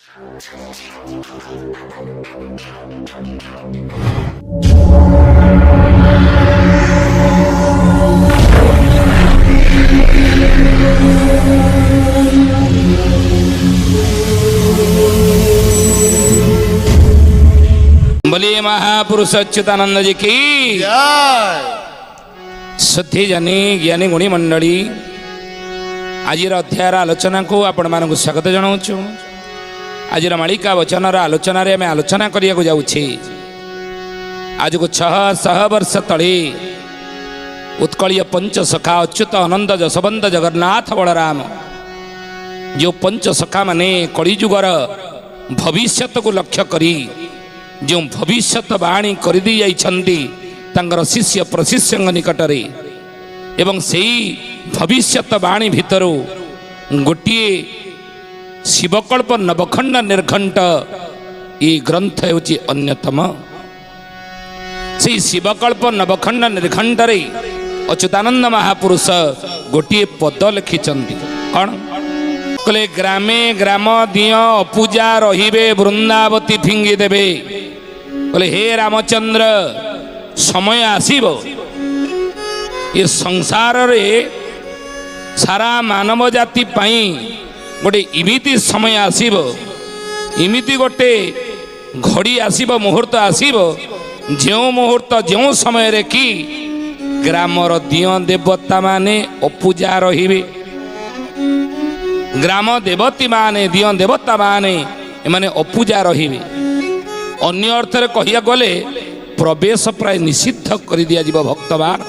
बोलिए महापुरुष अच्युतानंद जी की शुद्धि जनी ज्ञानी गुणी मंडली आज अध्यायर आलोचना को आपण मानक स्वागत जनाऊँ। आज मालिका वचन आलोचन आम आलोचना करने जाऊँगी। आज को 600 वर्ष तले उत्कलीय पंच सखा अच्युत आनंद जसवंत जगन्नाथ बलराम जो पंच सखा माने कलिजुगर भविष्यत को लक्ष्य करी जो भविष्यत बाणी कर दी जाइछंती तांकर शिष्य प्रशिष्य निकटरे एवं सेई भविष्यत बाणी भितरु गोटिए शिवकल्प नवखंड निर्घंट ये ग्रंथ होची अन्यतम। से शिवकल्प नवखंड निर्घंट रे अच्युतानंद महापुरुष गोटिए पद लिखिछंती कौन कले ग्रामे ग्राम दियो अपूजा रहिबे वृंदावती फिंगी देबे कले हे रामचंद्र समय आसीबो ये संसार रे सारा मानव जाति पाई गोटे इमिति समय आसीबो इमिति गोटे घड़ी आसीबो मुहूर्त आसीबो जो मुहूर्त जो समय रे कि ग्रामर दियो देवता माने अपूजा रहिबे ग्राम देवती माने दियो देवता माने एमाने अपूजा रहिबे। अन्य अर्थ रे कहिया गले प्रवेश प्राय निषिद्ध कर दिया जीव भक्तमान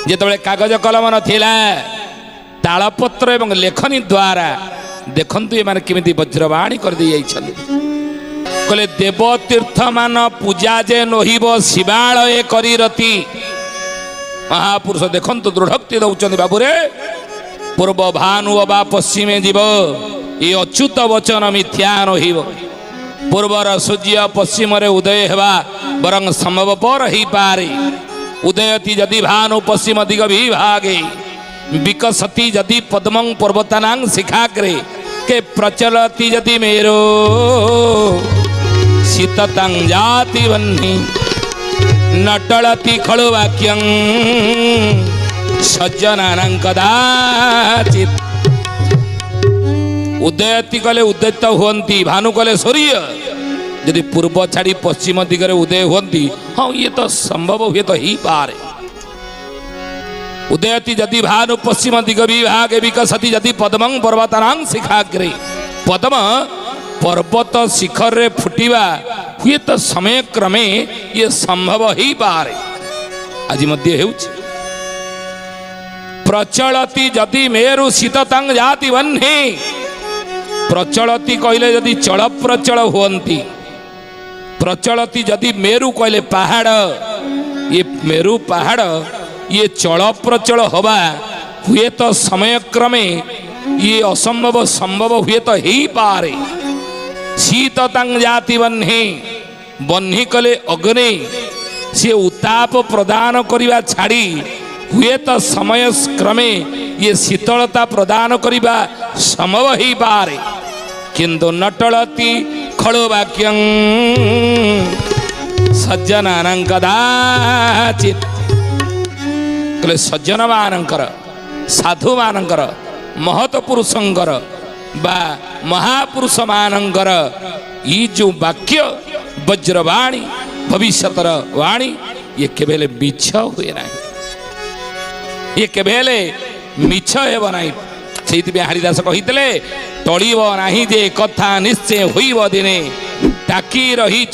जेतबेले कागज कलम नथिला तालपत्र एवं लेखनी द्वारा देखंतु एमाने केमिति वज्रवाणी कर दी जाइछन कले देव तीर्थ मान पूजा जे नहिब शिवालय करी रति महापुरुष देखंतु दृढ़ोक्ति दउछन बाबू रे पूर्व भानु बा पश्चिमे जीव ये अच्युत वचन मिथ्या नहिब पूर्वर सूर्य पश्चिम रे उदय हेबा बरं संभवपर ही पारे उदयति यदि भानु पश्चिम दिग विभागे विकसति यदि पद्मं पर्वतानां शिखाग्रे के प्रचलति यदि मेरो शीततं जाति वह्नि नटलति खलु वाक्यं सज्जनानां कदाचित् उदयति कले उदित हुअन्ति भानु कले सूर्य यदि पूर्व छाड़ी पश्चिम दिगरे उदय हुअन्ति हाँ ये तो संभव हुए तो ही पारे उदयति यदि भानु पश्चिम दिग विभागे विकसति यदि पद्मं पर्वतानां शिखाग्रे पद्म पर्वत शिखर रे फुटिबा हुए तो समय क्रमे ये संभव ही पारे आज मध्य हेउछि प्रचलति यदि मेरु शीततं जाति वह्नि प्रचलति कहले यदि चल प्रचल हुअन्ति प्रचलति यदि मेरु कहले पहाड़ ये मेरु पहाड़ ये चल प्रचल हवा हुए तो समय क्रमे ये असंभव संभव हुए तो ही पारे शीततं जाति वह्नि वह्नि कले अग्नि से उताप प्रदान करिवा छाड़ी हुए तो समय क्रमे ये शीतलता प्रदान करिबा संभव ही पारे किंतु नटलति खलु वाक्यं सज्जनानां कदाचित् कले सज्जन मानकर साधु मानकर महत पुरुषंकर बा महापुरुष मानकर ई जो वाक्य वज्रवाणी भविष्यतर वाणी ये केवल मिछ हुए ना ये केवले मिछ हेब नाही से हरिदास कही टलिब नाही जे कथा निश्चय होइब दिने टाकी रही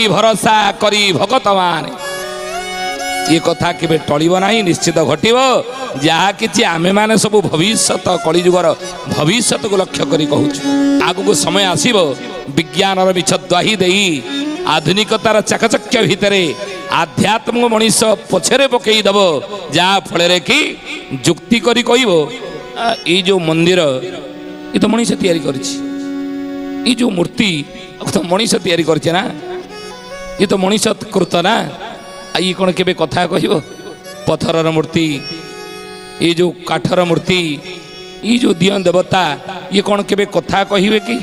भरोसा करी भगत माने ये कथा केबे टलिब नाही निश्चित घटिब जहा कि आमे माने सब भविष्यत कलिजुगर भविष्यत को लक्ष्य करी कहूछु आगु को समय आसीबो विज्ञान मिछ द्वाही देई आधुनिकतार चाकचक्य भितरे आध्यात्मिक मनीष पछरे पकई दब जहा फल कि जुक्ति करी कहबो ये जो मंदिर ये तो मनीष तैयारी करछि ये जो मूर्ति तो मनीष तैयारी करछि ना ये तो मनीष कृत ना ये कौन केबे कथा कहबो पत्थरर मूर्ति ये जो काठर मूर्ति ये जो दिय देवता ये कौन केबे कथा कहबे कि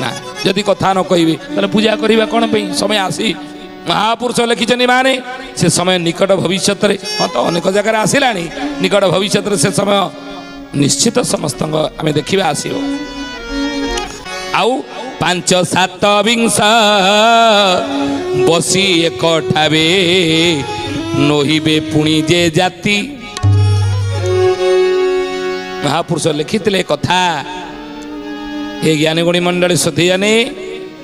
ନା ଯଦି କଥା ନ କହିବେ ତାହେଲେ ପୂଜା କରିବା କ'ଣ ପାଇଁ? ସମୟ ଆସି ମହାପୁରୁଷ ଲେଖିଛନ୍ତି ମାନେ ସେ ସମୟ ନିକଟ ଭବିଷ୍ୟତରେ, ହଁ ତ ଅନେକ ଜାଗାରେ ଆସିଲାଣି, ନିକଟ ଭବିଷ୍ୟତରେ ସେ ସମୟ ନିଶ୍ଚିତ ସମସ୍ତଙ୍କ ଆମେ ଦେଖିବା ଆସିବ। ଆଉ 5 7 ବିଂଶ ବସି ଏକଠାବେ ନହିବେ ପୁଣି ଯେ ଜାତି। ମହାପୁରୁଷ ଲେଖିଥିଲେ କଥା, ଏ ଜ୍ଞାନୀ ଗୁଣୀ ମଣ୍ଡଳୀ ସୁଧିଜାନେ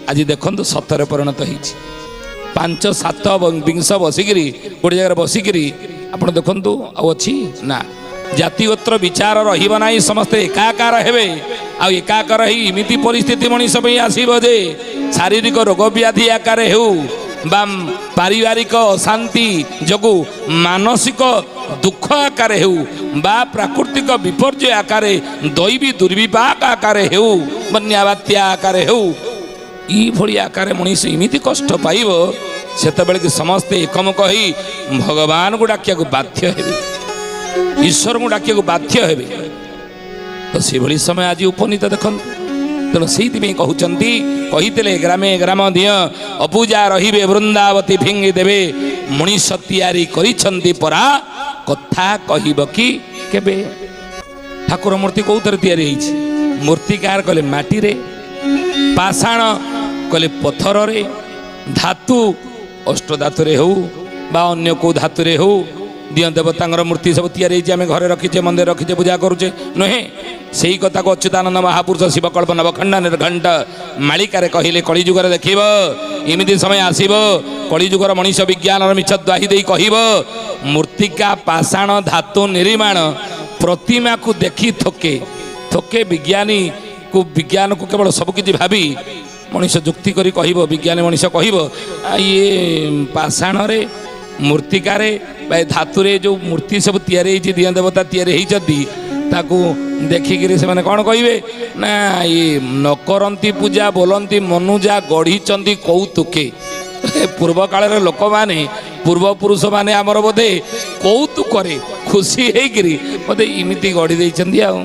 ଆଜି ଦେଖନ୍ତୁ ସତରେ ପରିଣତ ହେଇଛି। 5 7 ବିଂଶ ବସିକିରି ଗୋଟେ ଜାଗାରେ ବସିକିରି ଆପଣ ଦେଖନ୍ତୁ ଆଉ ଅଛି ନା। ଜାତିଗୋତ୍ର ବିଚାର ରହିବ ନାହିଁ, ସମସ୍ତେ ଏକାକାର ହେବେ। ଆଉ ଏକାକାର ହେଇ ଏମିତି ପରିସ୍ଥିତି ମଣିଷ ପାଇଁ ଆସିବ ଯେ ଶାରୀରିକ ରୋଗ ବ୍ୟାଧି ଆକାରରେ ହେଉ ବା ପାରିବାରିକ ଅଶାନ୍ତି ଯୋଗୁଁ ମାନସିକ ଦୁଃଖ ଆକାରରେ ହେଉ ବା ପ୍ରାକୃତିକ ବିପର୍ଯ୍ୟୟ ଆକାରରେ ଦୈବୀ ଦୁର୍ବିପାକ ଆକାରରେ ହେଉ ବନ୍ୟା ବାତ୍ୟା ଆକାରରେ ହେଉ, ଏଇଭଳି ଆକାରରେ ମଣିଷ ଏମିତି କଷ୍ଟ ପାଇବ ସେତେବେଳେ କି ସମସ୍ତେ ଏକମୁଖ ହେଇ ଭଗବାନଙ୍କୁ ଡାକିବାକୁ ବାଧ୍ୟ ହେବେ, ଈଶ୍ୱରଙ୍କୁ ଡାକିବାକୁ ବାଧ୍ୟ ହେବେ। ତ ସେଭଳି ସମୟ ଆଜି ଉପନୀତ ଦେଖନ୍ତୁ। ତେଣୁ ସେଇଥିପାଇଁ କହୁଛନ୍ତି, କହିଥିଲେ ଗ୍ରାମେ ଗ୍ରାମ ଦିଅ ଅପୂଜା ରହିବେ ବୃନ୍ଦାବତୀ ଫିଙ୍ଗି ଦେବେ, ମଣିଷ ତିଆରି କରିଛନ୍ତି ପରା କଥା କହିବ କି କେବେ। ଠାକୁର ମୂର୍ତ୍ତି କୋଉଥିରେ ତିଆରି ହେଇଛି? ମୂର୍ତ୍ତିକାର କଲେ ମାଟିରେ, ପାଷାଣ କଲେ ପଥରରେ, ଧାତୁ ଅଷ୍ଟଧାତୁରେ ହଉ ବା ଅନ୍ୟ କେଉଁ ଧାତୁରେ ହଉ ଦିଅ ଦେବତାଙ୍କର ମୂର୍ତ୍ତି ସବୁ ତିଆରି ହେଇଛି। ଆମେ ଘରେ ରଖିଛେ, ମନ୍ଦିର ରଖିଛେ, ପୂଜା କରୁଛେ, ନୁହେଁ? ସେଇ କଥାକୁ ଅଚ୍ୟୁତାନନ୍ଦ ମହାପୁରୁଷ ଶିବକଳ୍ପ ନବଖଣ୍ଡ ନିର୍ଘଣ୍ଟ ମାଳିକାରେ କହିଲେ, କଳିଯୁଗରେ ଦେଖିବ ଏମିତି ସମୟ ଆସିବ, କଳିଯୁଗର ମଣିଷ ବିଜ୍ଞାନର ମିଛ ଦ୍ୱାହି ଦେଇ କହିବ, ମୂର୍ତ୍ତିକା ପାଷାଣ ଧାତୁ ନିର୍ମାଣ ପ୍ରତିମାକୁ ଦେଖି ଥୋକେ ଥୋକେ ବିଜ୍ଞାନକୁ କେବଳ ସବୁକିଛି ଭାବି ମଣିଷ ଯୁକ୍ତି କରି କହିବ, ବିଜ୍ଞାନୀ ମଣିଷ କହିବ ଇଏ ପାଷାଣରେ ମୂର୍ତ୍ତିକାରେ ବା ଧାତୁରେ ଯେଉଁ ମୂର୍ତ୍ତି ସବୁ ତିଆରି ହେଇଛି, ଦିଅଁ ଦେବତା ତିଆରି ହେଇଛନ୍ତି, ତାକୁ ଦେଖିକିରି ସେମାନେ କ'ଣ କହିବେ ନା ଇଏ ନ କରନ୍ତି ପୂଜା ବୋଲନ୍ତି ମନୁଜା ଗଢ଼ିଛନ୍ତି କୌତୁକେ। ପୂର୍ବ କାଳର ଲୋକମାନେ ପୂର୍ବପୁରୁଷମାନେ ଆମର ବୋଧେ କୌତୁକରେ ଖୁସି ହେଇକିରି ବୋଧେ ଏମିତି ଗଢ଼ି ଦେଇଛନ୍ତି, ଆଉ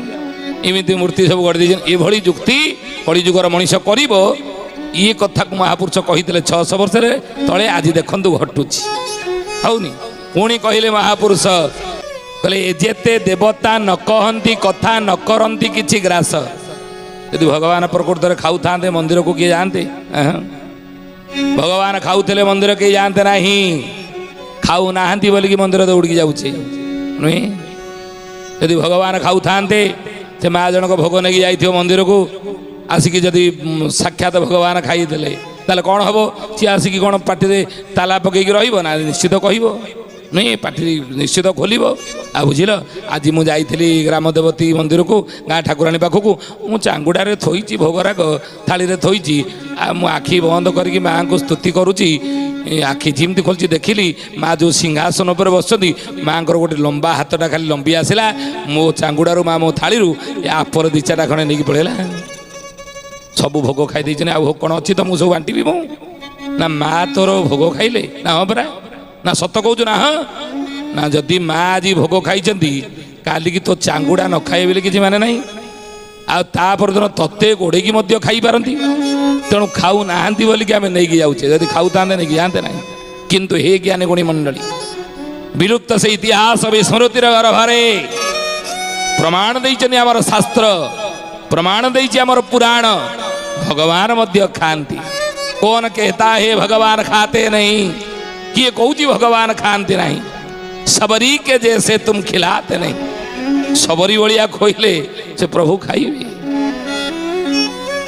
ଏମିତି ମୂର୍ତ୍ତି ସବୁ ଗଢ଼ି ଦେଇଛନ୍ତି। ଏଭଳି ଯୁକ୍ତି କଳିଯୁଗର ମଣିଷ କରିବ। ଇଏ କଥାକୁ ମହାପୁରୁଷ କହିଥିଲେ 600 ବର୍ଷରେ ତଳେ, ଆଜି ଦେଖନ୍ତୁ ଘଟୁଛି, ହଉନି? ପୁଣି କହିଲେ ମହାପୁରୁଷ, କହିଲେ ଏ ଯେତେ ଦେବତା ନ କହନ୍ତି କଥା ନ କରନ୍ତି କିଛି ଗ୍ରାସ। ଯଦି ଭଗବାନ ପ୍ରକୃତରେ ଖାଉଥାନ୍ତେ ମନ୍ଦିରକୁ କିଏ ଯାଆନ୍ତେ? ଭଗବାନ ଖାଉଥିଲେ ମନ୍ଦିର କେହି ଯାଆନ୍ତେ ନାହିଁ। ଖାଉନାହାନ୍ତି ବୋଲିକି ମନ୍ଦିର ଦୌଡ଼ିକି ଯାଉଛି, ନୁହେଁ? ଯଦି ଭଗବାନ ଖାଉଥାନ୍ତେ, ସେ ମା ଜଣକ ଭୋଗ ନେଇକି ଯାଇଥିବ ମନ୍ଦିରକୁ, ଆସିକି ଯଦି ସାକ୍ଷାତ ଭଗବାନ ଖାଇଥିଲେ ତାହେଲେ କ'ଣ ହେବ? ସିଏ ଆସିକି କ'ଣ ପାଟିରେ ତାଲା ପକେଇକି ରହିବ ନା? ନିଶ୍ଚିତ କହିବ, ନୁହେଁ? ପାଟି ନିଶ୍ଚିତ ଖୋଲିବ। ଆଉ ବୁଝିଲ, ଆଜି ମୁଁ ଯାଇଥିଲି ଗ୍ରାମ ଦେବତୀ ମନ୍ଦିରକୁ, ଗାଁ ଠାକୁରାଣୀ ପାଖକୁ, ମୁଁ ଚାଙ୍ଗୁଡ଼ାରେ ଥୋଇଛି ଭୋଗରାଗ, ଥାଳିରେ ଥୋଇଛି, ଆଉ ମୁଁ ଆଖି ବନ୍ଦ କରିକି ମାଆଙ୍କୁ ସ୍ତୁତି କରୁଛି। ଆଖି ଯେମିତି ଖୋଲିଛି ଦେଖିଲି ମା ଯେଉଁ ସିଂହାସନ ଉପରେ ବସିଛନ୍ତି, ମାଆଙ୍କର ଗୋଟେ ଲମ୍ବା ହାତଟା ଖାଲି ଲମ୍ବି ଆସିଲା ମୋ ଚାଙ୍ଗୁଡ଼ାରୁ, ମା ମୋ ଥାଳିରୁ ଆପର 2-4ଟା ଖଣ୍ଡେ ନେଇକି ପଳେଇଲା। ସବୁ ଭୋଗ ଖାଇ ଦେଇଛନ୍ତି, ଆଉ ଭୋଗ କ'ଣ ଅଛି ତମକୁ ସବୁ ବାଣ୍ଟିବି ମୁଁ? ନା ମା ତୋର ଭୋଗ ଖାଇଲେ? ନା ହଁ ପରା। ନା ସତ କହୁଛୁ? ନା ହଁ। ନା ଯଦି ମା ଆଜି ଭୋଗ ଖାଇଛନ୍ତି, କାଲିକି ତୋ ଚାଙ୍ଗୁଡ଼ା ନ ଖାଇବେ ବୋଲି କିଛି ମାନେ ନାହିଁ। ଆଉ ତାପର ଦିନ ତତେ ଗୋଡ଼େଇକି ମଧ୍ୟ ଖାଇପାରନ୍ତି। ତେଣୁ ଖାଉନାହାନ୍ତି ବୋଲିକି ଆମେ ନେଇକି ଯାଉଛେ, ଯଦି ଖାଉଥାନ୍ତେ ନେଇକି ଯାଆନ୍ତେ ନାହିଁ। କିନ୍ତୁ ହେ ଜ୍ଞାନୀ ଗୁଣୀ ମଣ୍ଡଳୀ, ବିଲୁପ୍ତ ସେ ଇତିହାସ ବିସ୍ମୃତିର ଗର୍ଭରେ ପ୍ରମାଣ ଦେଇଛନ୍ତି ଆମର ଶାସ୍ତ୍ର, ପ୍ରମାଣ ଦେଇଛି ଆମର ପୁରାଣ, ଭଗବାନ ମଧ୍ୟ ଖାଆନ୍ତି। କୌନ कहता है ଭଗବାନ ଖାତେ ନାହିଁ? କିଏ କହୁଛି ଭଗବାନ ଖାଆନ୍ତି ନାହିଁ? ସବରୀ କେ ଜैसे तुम खिलाते नहीं। ସବରୀ ଭଳିଆ ଖୋଇଲେ ସେ ପ୍ରଭୁ ଖାଇବେ।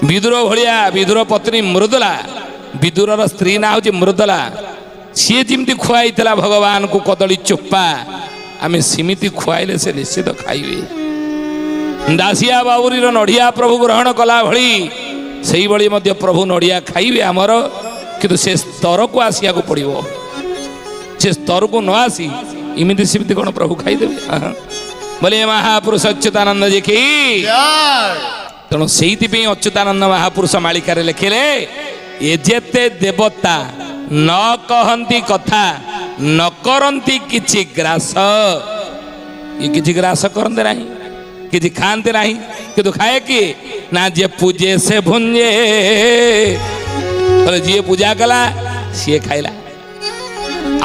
ବିଦୁର ଭଳିଆ, ବିଦୁର ପତ୍ନୀ ମୃଦୁଲା, ବିଦୁରର ସ୍ତ୍ରୀ ନାଁ ହେଉଛି ମୃଦୁଲା, ସିଏ ଯେମିତି ଖୁଆଇଥିଲା ଭଗବାନଙ୍କୁ କଦଳୀ ଚୋପା, ଆମେ ସେମିତି ଖୁଆଇଲେ ସେ ନିଶ୍ଚିତ ଖାଇବେ। ଦାସିଆ ବାଉରୀର ନଡ଼ିଆ ପ୍ରଭୁ ଗ୍ରହଣ କଲା ଭଳି ସେଇଭଳି ମଧ୍ୟ ପ୍ରଭୁ ନଡ଼ିଆ ଖାଇବେ ଆମର। କିନ୍ତୁ ସେ ସ୍ତରକୁ ଆସିବାକୁ ପଡ଼ିବ। ସେ ସ୍ତରକୁ ନ ଆସି ଏମିତି ସେମିତି କ'ଣ ପ୍ରଭୁ ଖାଇଦେବେ? ବୋଲେ ମହାପୁରୁଷ ଅଚ୍ୟୁତାନନ୍ଦ ଜି କି। ତେଣୁ ସେଇଥିପାଇଁ ଅଚ୍ୟୁତାନନ୍ଦ ମହାପୁରୁଷ ମାଳିକାରେ ଲେଖିଲେ, ଏ ଯେତେ ଦେବତା ନ କହନ୍ତି କଥା ନ କରନ୍ତି କିଛି ଗ୍ରାସ। ଏ କିଛି ଗ୍ରାସ କରନ୍ତି ନାହିଁ। କିଛି ଖାଆନ୍ତି ନାହିଁ, କିନ୍ତୁ ଖାଏ କିଏ ନା ଯିଏ ପୂଜେ ସେ ଭୁଞ୍ଜେ। ଯିଏ ପୂଜା କଲା ସିଏ ଖାଇଲା।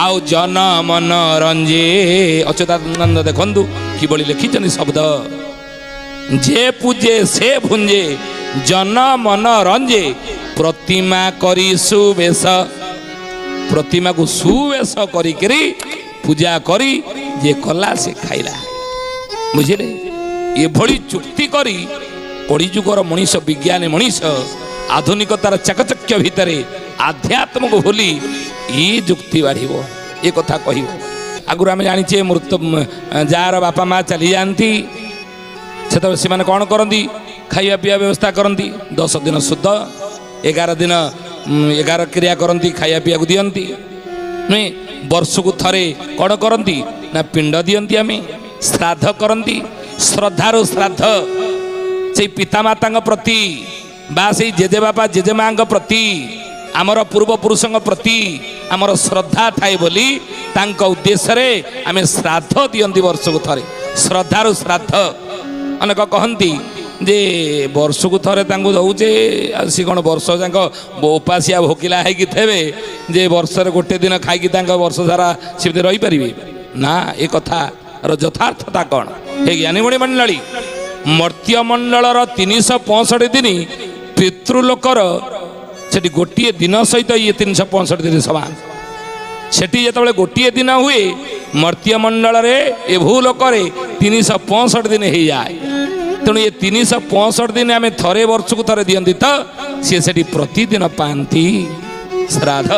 ଆଉ ଜନ ମନ ରଞ୍ଜେ, ଅଚ୍ୟୁତାନନ୍ଦ ଦେଖନ୍ତୁ କିଭଳି ଲେଖିଛନ୍ତି ଶବ୍ଦ, ଯେ ପୂଜେ ସେ ଭୁଞ୍ଜେ ଜନ ମନ ରଞ୍ଜେ, ପ୍ରତିମା କରି ସୁବେଶ। ପ୍ରତିମାକୁ ସୁବେଶ କରିକିରି ପୂଜା କରି ଯିଏ କଲା ସେ ଖାଇଲା। ବୁଝିଲେ, ଏଭଳି ଚୁକ୍ତି କରି କଳିଯୁଗର ମଣିଷ, ବିଜ୍ଞାନୀ ମଣିଷ ଆଧୁନିକତାର ଚାକଚକ୍ୟ ଭିତରେ ଆଧ୍ୟାତ୍ମକୁ ଭୁଲି ଇ ଯୁକ୍ତି ବାଢ଼ିବ, ଏ କଥା କହିବ। ଆଗରୁ ଆମେ ଜାଣିଛେ ମୃତ ଯାହାର ବାପା ମା ଚାଲିଯାଆନ୍ତି ସେତେବେଳେ ସେମାନେ କ'ଣ କରନ୍ତି, ଖାଇବା ପିଇବା ବ୍ୟବସ୍ଥା କରନ୍ତି। 10 ଦିନ ଶୁଦ୍ଧ, 11 ଦିନ 11 କ୍ରିୟା କରନ୍ତି, ଖାଇବା ପିଇବାକୁ ଦିଅନ୍ତି ନୁହେଁ। ବର୍ଷକୁ ଥରେ କ'ଣ କରନ୍ତି ନା ପିଣ୍ଡ ଦିଅନ୍ତି, ଆମେ ଶ୍ରାଦ୍ଧ କରନ୍ତି। ଶ୍ରଦ୍ଧାରୁ ଶ୍ରାଦ୍ଧ ସେଇ ପିତାମାତାଙ୍କ ପ୍ରତି ବା ସେଇ ଜେଜେବାପା ଜେଜେମାଙ୍କ ପ୍ରତି, ଆମର ପୂର୍ବପୁରୁଷଙ୍କ ପ୍ରତି ଆମର ଶ୍ରଦ୍ଧା ଥାଏ ବୋଲି ତାଙ୍କ ଉଦ୍ଦେଶ୍ୟରେ ଆମେ ଶ୍ରାଦ୍ଧ ଦିଅନ୍ତି ବର୍ଷକୁ ଥରେ। ଶ୍ରଦ୍ଧାରୁ ଶ୍ରାଦ୍ଧ। ଅନେକ କହନ୍ତି ଯେ ବର୍ଷକୁ ଥରେ ତାଙ୍କୁ ଦେଉଛେ, ଆଉ ସେ କ'ଣ ବର୍ଷ ଯାକ ଉପାସିଆ ଭୋକିଲା ହେଇକି ଥିବେ ଯେ ବର୍ଷରେ ଗୋଟେ ଦିନ ଖାଇକି ତାଙ୍କ ବର୍ଷ ସାରା ସେମିତି ରହିପାରିବେ? ନା, ଏ କଥାର ଯଥାର୍ଥତା କ'ଣ? ହେ ଜ୍ଞାନୀମଣି ମଣ୍ଡଳୀ, ମର୍ତ୍ତ୍ୟମଣ୍ଡଳର 365 ଦିନ ପିତୃଲୋକର ସେଠି ଗୋଟିଏ ଦିନ ସହିତ ଇଏ 365 ଦିନ ସମାନ। ସେଠି ଯେତେବେଳେ ଗୋଟିଏ ଦିନ ହୁଏ, ମର୍ତ୍ତ୍ୟମଣ୍ଡଳରେ ଏ ଭୂଲୋକରେ 365 ଦିନ ହେଇଯାଏ। ତେଣୁ ଏ 365 ଦିନ ଆମେ ଥରେ ବର୍ଷକୁ ଥରେ ଦିଅନ୍ତି, ତ ସିଏ ସେଠି ପ୍ରତିଦିନ ପାଆନ୍ତି ଶ୍ରାଦ୍ଧ।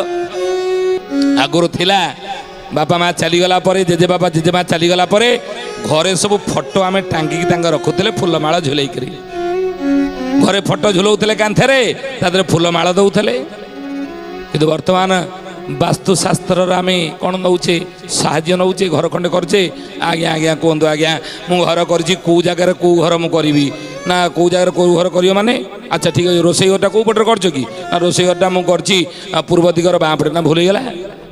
ଆଗରୁ ଥିଲା ବାପା ମା ଚାଲିଗଲା ପରେ, ଜେଜେ ବାପା ଜେଜେମା ଚାଲିଗଲା ପରେ ଘରେ ସବୁ ଫଟୋ ଆମେ ଟାଙ୍ଗିକି ତାଙ୍କ ରଖୁଥିଲେ, ଫୁଲମାଳ ଝୁଲେଇକରି ଘରେ ଫଟୋ ଝୁଲଉଥିଲେ କାନ୍ଥରେ, ତା ଦେହରେ ଫୁଲମାଳ ଦେଉଥିଲେ। କିନ୍ତୁ ବର୍ତ୍ତମାନ ବାସ୍ତୁଶାସ୍ତ୍ରର ଆମେ କ'ଣ ନେଉଛେ, ସାହାଯ୍ୟ ନେଉଛେ। ଘର ଖଣ୍ଡେ କରୁଛେ, ଆଜ୍ଞା ଆଜ୍ଞା କୁହନ୍ତୁ ଆଜ୍ଞା ମୁଁ ଘର କରିଛି, କେଉଁ ଜାଗାରେ କେଉଁ ଘର ମୁଁ କରିବି, ନା କେଉଁ ଜାଗାରେ କେଉଁ ଘର କରିବ ମାନେ, ଆଚ୍ଛା ଠିକ୍ ଅଛି, ରୋଷେଇ ଘରଟା କେଉଁ ପଟରେ କରିଛ କି, ନା ରୋଷେଇ ଘରଟା ମୁଁ କରିଛି ପୂର୍ବ ଦିଗର ବାଁ ପଟେ। ନା ଭୁଲ ହେଇଗଲା,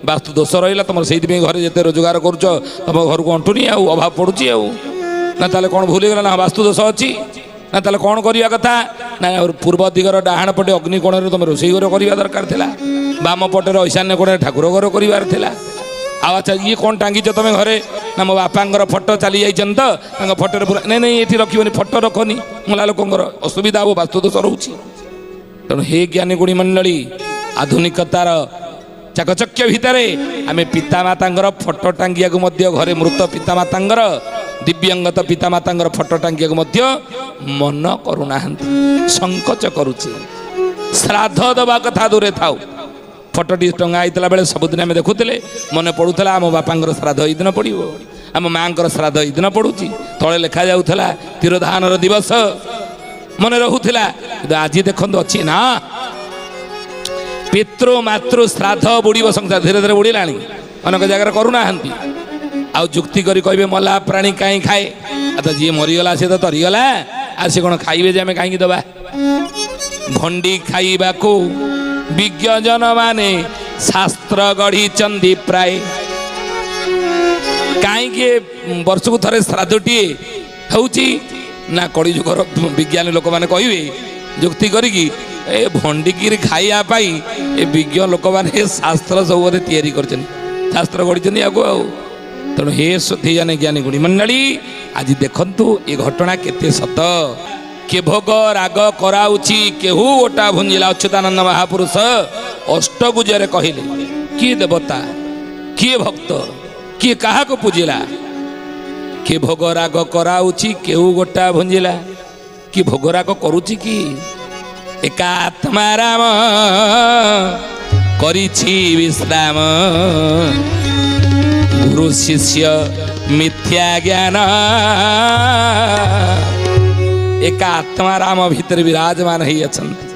ବାସ୍ତୁ ଦୋଷ ରହିଲା ତୁମର, ସେଇଥିପାଇଁ ଘରେ ଯେତେ ରୋଜଗାର କରୁଛ ତୁମ ଘରକୁ ଅଣ୍ଟୁନି, ଆଉ ଅଭାବ ପଡ଼ୁଛି। ଆଉ ନା ତାହେଲେ କ'ଣ ଭୁଲ ହେଇଗଲା, ନା ବାସ୍ତୁ ଦୋଷ ଅଛି, ନା ତାହେଲେ କ'ଣ କରିବା କଥା, ନା ପୂର୍ବ ଦିଗର ଡାହାଣ ପଟେ ଅଗ୍ନି କୋଣରେ ତୁମେ ରୋଷେଇ ଘର କରିବା ଦରକାର ଥିଲା, ବାମ ପଟରେ ଐଶାନ୍ୟ କୋଣରେ ଠାକୁର ଘର କରିବାର ଥିଲା। ଆଉ ଆଚ୍ଛା ଇଏ କ'ଣ ଟାଙ୍ଗିଛ ତମେ ଘରେ, ନା ମୋ ବାପାଙ୍କର ଫଟୋ ଚାଲି ଯାଇଛନ୍ତି ତ ତାଙ୍କ ଫଟୋରେ ପୁରା, ନାଇଁ ନାଇଁ ଏଠି ରଖିବନି, ଫଟୋ ରଖନି, ମଲା ଲୋକଙ୍କର ଅସୁବିଧା ହେବ, ବାସ୍ତୁ ଦୋଷ ରହୁଛି। ତେଣୁ ହେ ଜ୍ଞାନୀ ଗୁଣୀ ମଣ୍ଡଳୀ, ଆଧୁନିକତାର ଚାକଚକ୍ୟ ଭିତରେ ଆମେ ପିତାମାତାଙ୍କର ଫଟୋ ଟାଙ୍ଗିବାକୁ ମଧ୍ୟ, ଘରେ ମୃତ ପିତାମାତାଙ୍କର ଦିବ୍ୟଙ୍ଗତ ପିତାମାତାଙ୍କର ଫଟୋ ଟାଙ୍ଗିବାକୁ ମଧ୍ୟ ମନ କରୁନାହାନ୍ତି, ସଂକୋଚ କରୁଛି। ଶ୍ରାଦ୍ଧ ଦେବା କଥା ଦୂରେ ଥାଉ, ଫଟୋଟି ଟଙ୍ଗା ହେଇଥିଲା ବେଳେ ସବୁଦିନ ଆମେ ଦେଖୁଥିଲେ, ମନେ ପଡ଼ୁଥିଲା ଆମ ବାପାଙ୍କର ଶ୍ରାଦ୍ଧ ଏଇ ଦିନ ପଡ଼ିବ, ଆମ ମାଆଙ୍କର ଶ୍ରାଦ୍ଧ ଏଇ ଦିନ ପଡ଼ୁଛି, ତଳେ ଲେଖାଯାଉଥିଲା ତିରୋଧାନର ଦିବସ, ମନେ ରହୁଥିଲା। କିନ୍ତୁ ଆଜି ଦେଖନ୍ତୁ ଅଛି ନା, ପିତୃ ମାତୃ ଶ୍ରାଦ୍ଧ ବୁଡ଼ିବ ସଂସାର, ଧୀରେ ଧୀରେ ବୁଡ଼ିଲାଣି, ଅନେକ ଜାଗାରେ କରୁନାହାନ୍ତି। ଆଉ ଯୁକ୍ତି କରି କହିବେ ମଲା ପ୍ରାଣୀ କାହିଁ ଖାଏ, ଆଉ ତ ଯିଏ ମରିଗଲା ସେ ତ ତରିଗଲା, ଆଉ ସେ କ'ଣ ଖାଇବେ ଯେ ଆମେ କାହିଁକି ଦେବା? ଭଣ୍ଡି ଖାଇବାକୁ ବିଜ୍ଞଜନ ମାନେ ଶାସ୍ତ୍ର ଗଢ଼ିଛନ୍ତି ପ୍ରାୟ। କାହିଁକି ବର୍ଷକୁ ଥରେ ଶ୍ରାଦ୍ଧଟିଏ ହେଉଛି, ନା କଳିଯୁଗର ବିଜ୍ଞାନୀ ଲୋକମାନେ କହିବେ ଯୁକ୍ତି କରିକି, ଏ ଭଣ୍ଡିକିରି ଖାଇବା ପାଇଁ ଏ ବିଜ୍ଞ ଲୋକମାନେ ଶାସ୍ତ୍ର ସବୁ ବୋଧେ ତିଆରି କରିଛନ୍ତି, ଶାସ୍ତ୍ର ଗଢ଼ିଛନ୍ତି ଆକୁ। ଆଉ ତେଣୁ ହେ ସୁଧୀଜନେ ଜ୍ଞାନୀ ଗୁଣୀ ମଣ୍ଡଳୀ, ଆଜି ଦେଖନ୍ତୁ ଏ ଘଟଣା କେତେ ସତ। କେ ଭୋଗ ରାଗ କରାଉଛି କେହୁ ଗୋଟା ଭୁଞ୍ଜିଲା, ଅଚ୍ୟୁତାନନ୍ଦ ମହାପୁରୁଷ ଅଷ୍ଟଗୁଜରେ କହିଲେ। କିଏ ଦେବତା, କିଏ ଭକ୍ତ, କିଏ କାହାକୁ ପୂଜିଲା? କେ ଭୋଗ ରାଗ କରାଉଛି କେହୁ ଗୋଟା ଭୁଞ୍ଜିଲା। କି ଭୋଗ ରାଗ କରୁଛି କି? ଏକା ଆତ୍ମା ରାମ କରିଛି ବିଶ୍ରାମ, ଗୁରୁ ଶିଷ୍ୟ ମିଥ୍ୟା ଜ୍ଞାନ। ଏକା ଆତ୍ମା ରାମ ଭିତରେ ବିରାଜମାନ ହେଇ ଅଛନ୍ତି।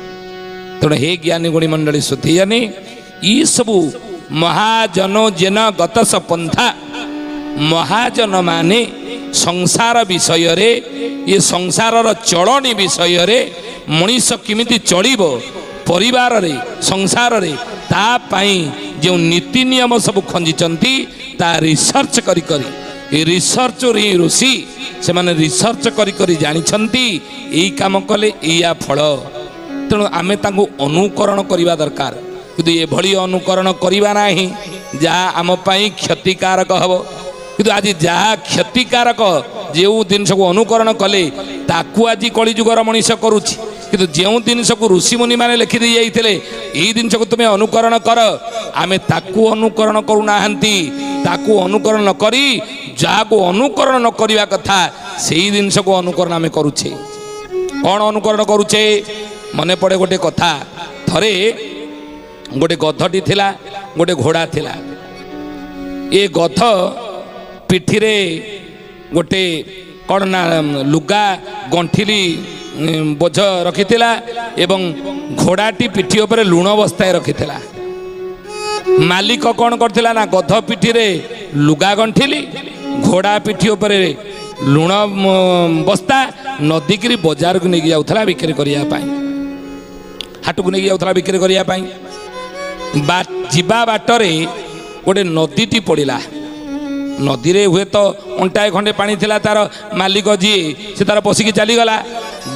ତେଣୁ ହେ ଜ୍ଞାନୀ ଗୁଣୀ ମଣ୍ଡଳୀ ସୁଧୀଜନେ, ଇ ସବୁ ମହାଜନ ଜେନ ଗତ ସପନ୍ଥା, ମହାଜନ ମାନେ ସଂସାର ବିଷୟରେ, ଏ ସଂସାରର ଚଳଣି ବିଷୟରେ, ମଣିଷ କେମିତି ଚଳିବ ପରିବାରରେ ସଂସାରରେ, ତା ପାଇଁ ଯେଉଁ ନୀତି ନିୟମ ସବୁ ଖଞ୍ଜିଛନ୍ତି, ତା ରିସର୍ଚ୍ଚ କରି କରି ରିସର୍ଚ୍ଚ ହିଁ ଋଷି ସେମାନେ ରିସର୍ଚ୍ଚ କରି କରି ଜାଣିଛନ୍ତି ଏଇ କାମ କଲେ ଏଇଆ ଫଳ। ତେଣୁ ଆମେ ତାଙ୍କୁ ଅନୁକରଣ କରିବା ଦରକାର। କିନ୍ତୁ ଏଭଳି ଅନୁକରଣ କରିବା ନାହିଁ ଯାହା ଆମ ପାଇଁ କ୍ଷତିକାରକ ହେବ। କିନ୍ତୁ ଆଜି ଯାହା କ୍ଷତିକାରକ ଯେଉଁ ଜିନିଷକୁ ଅନୁକରଣ କଲେ ତାକୁ ଆଜି କଳିଯୁଗର ମଣିଷ କରୁଛି। କିନ୍ତୁ ଯେଉଁ ଜିନିଷକୁ ଋଷିମୁନିମାନେ ଲେଖିଦେଇ ଯାଇଥିଲେ ଏଇ ଜିନିଷକୁ ତୁମେ ଅନୁକରଣ କର, ଆମେ ତାକୁ ଅନୁକରଣ କରୁନାହାନ୍ତି। ତାକୁ ଅନୁକରଣ ନ କରି ଯାହାକୁ ଅନୁକରଣ ନ କରିବା କଥା ସେଇ ଜିନିଷକୁ ଅନୁକରଣ ଆମେ କରୁଛେ। କ'ଣ ଅନୁକରଣ କରୁଛେ? ମନେ ପଡ଼େ ଗୋଟେ କଥା। ଥରେ ଗୋଟେ ଗଧଟି ଥିଲା, ଗୋଟେ ଘୋଡ଼ା ଥିଲା। ଏ ଗଧ ପିଠିରେ ଗୋଟେ କ'ଣ ନା ଲୁଗା ଗଣ୍ଠିଲି ବୋଝ ରଖିଥିଲା ଏବଂ ଘୋଡ଼ାଟି ପିଠି ଉପରେ ଲୁଣ ବସ୍ତାଏ ରଖିଥିଲା। ମାଲିକ କ'ଣ କରିଥିଲା ନା ଗଧ ପିଠିରେ ଲୁଗା ଗଣ୍ଠିଲି, ଘୋଡ଼ା ପିଠି ଉପରେ ଲୁଣ ବସ୍ତା ନଦୀକିରି ବଜାରକୁ ନେଇକି ଯାଉଥିଲା ବିକ୍ରି କରିବା ପାଇଁ, ହାଟକୁ ନେଇକି ଯାଉଥିଲା ବିକ୍ରି କରିବା ପାଇଁ। ଯିବା ବାଟରେ ଗୋଟେ ନଦୀଟି ପଡ଼ିଲା। ନଦୀରେ ହୁଏତ ଅଣ୍ଟାଏ ଖଣ୍ଡେ ପାଣି ଥିଲା। ତାର ମାଲିକ ଯିଏ ସେ ତାର ପଶିକି ଚାଲିଗଲା।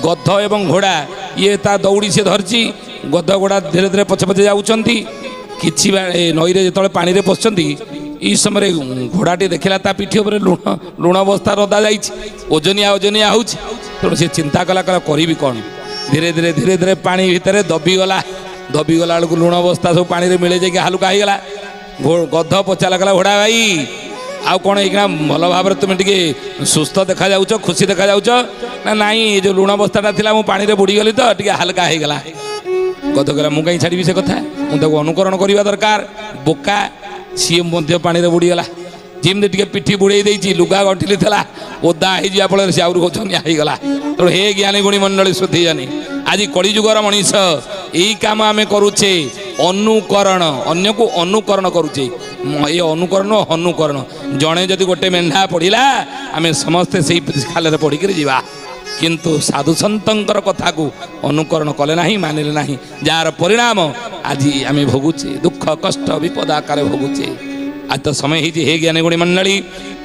ଗଧ ଏବଂ ଘୋଡ଼ା ଇଏ ତା ଦୌଡ଼ି ସେ ଧରିଛି। ଗଧ ଘୋଡ଼ା ଧୀରେ ଧୀରେ ପଛେ ପଛେ ଯାଉଛନ୍ତି। କିଛି ନଈରେ ଯେତେବେଳେ ପାଣିରେ ପଶୁଛନ୍ତି ଏଇ ସମୟରେ ଘୋଡ଼ାଟି ଦେଖିଲା ତା ପିଠି ଉପରେ ଲୁଣ ବସ୍ତା ରଦା ଯାଇଛି, ଓଜନିଆ ହେଉଛି। ତେଣୁ ସେ ଚିନ୍ତା କଲା କରିବି କ'ଣ। ଧୀରେ ଧୀରେ ପାଣି ଭିତରେ ଦବିଗଲା ବେଳକୁ ଲୁଣ ବସ୍ତା ସବୁ ପାଣିରେ ମିଳେଇ ଯାଇକି ହାଲୁକା ହେଇଗଲା। ଗଧ ପଚାରିଲା କହିଲା ଘୋଡ଼ା ଭାଇ ଆଉ କ'ଣ ହେଇକିନା ଭଲ ଭାବରେ ତୁମେ ଟିକେ ସୁସ୍ଥ ଦେଖାଯାଉଛ, ଖୁସି ଦେଖାଯାଉଛ? ନା ନାଇଁ, ଏ ଯେଉଁ ଲୁଣ ବସ୍ତାଟା ଥିଲା ମୁଁ ପାଣିରେ ବୁଡ଼ିଗଲି ତ ଟିକେ ହାଲକା ହେଇଗଲା। ଗଧ କହିଲା ମୁଁ କାହିଁ ଛାଡ଼ିବି ସେ କଥା, ମୁଁ ତାକୁ ଅନୁକରଣ କରିବା ଦରକାର। ବୋକା, ସିଏ ମଧ୍ୟ ପାଣିରେ ବୁଡ଼ିଗଲା। ଯେମିତି ଟିକେ ପିଠି ବୁଡ଼େଇ ଦେଇଛି, ଲୁଗା ଗଣ୍ଠିଲି ଥିଲା ଓଦା ହେଇଯିବା ଫଳରେ ସେ ଆହୁରି ଓଜନିଆ ହେଇଗଲା। ତେଣୁ ହେ ଜ୍ଞାନୀ ଗୁଣୀ ମଣ୍ଡଳୀ ସୁଧୀଜନୀ, ଆଜି କଳିଯୁଗର ମଣିଷ ଏଇ କାମ ଆମେ କରୁଛେ, ଅନୁକରଣ, ଅନ୍ୟକୁ ଅନୁକରଣ କରୁଛେ। ଏ ଅନୁକରଣ ଅନୁକରଣ। ଜଣେ ଯଦି ଗୋଟେ ମେଣ୍ଢା ପଢ଼ିଲା ଆମେ ସମସ୍ତେ ସେଇ ଖାଲରେ ପଢ଼ିକିରି ଯିବା। କିନ୍ତୁ ସାଧୁସନ୍ତଙ୍କର କଥାକୁ ଅନୁକରଣ କଲେ ନାହିଁ, ମାନିଲେ ନାହିଁ, ଯାହାର ପରିଣାମ ଆଜି ଆମେ ଭୋଗୁଛେ, ଦୁଃଖ କଷ୍ଟ ବିପଦ ଆକାରରେ ଭୋଗୁଛେ। ଆଜି ତ ସମୟ ହେଇଛି ହେ ଜ୍ଞାନୀ ଗୁଣୀ ମଣ୍ଡଳୀ,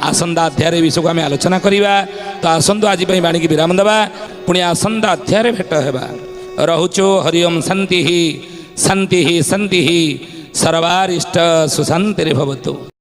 ଆସନ୍ତା ଅଧ୍ୟାୟରେ ବିଷୟକୁ ଆମେ ଆଲୋଚନା କରିବା। ତ ଆସନ୍ତୁ ଆଜି ପାଇଁ ବାଣୀକି ବିରାମ ଦେବା, ପୁଣି ଆସନ୍ତା ଅଧ୍ୟାୟରେ ଭେଟ ହେବା। ରହୁଛୁ। ହରି ଓମ୍। ଶାନ୍ତି ଶାନ୍ତି ଶାନ୍ତି ସର୍ବାରିଷ୍ଟ ସୁଶାନ୍ତିରେ ଭବତୁ।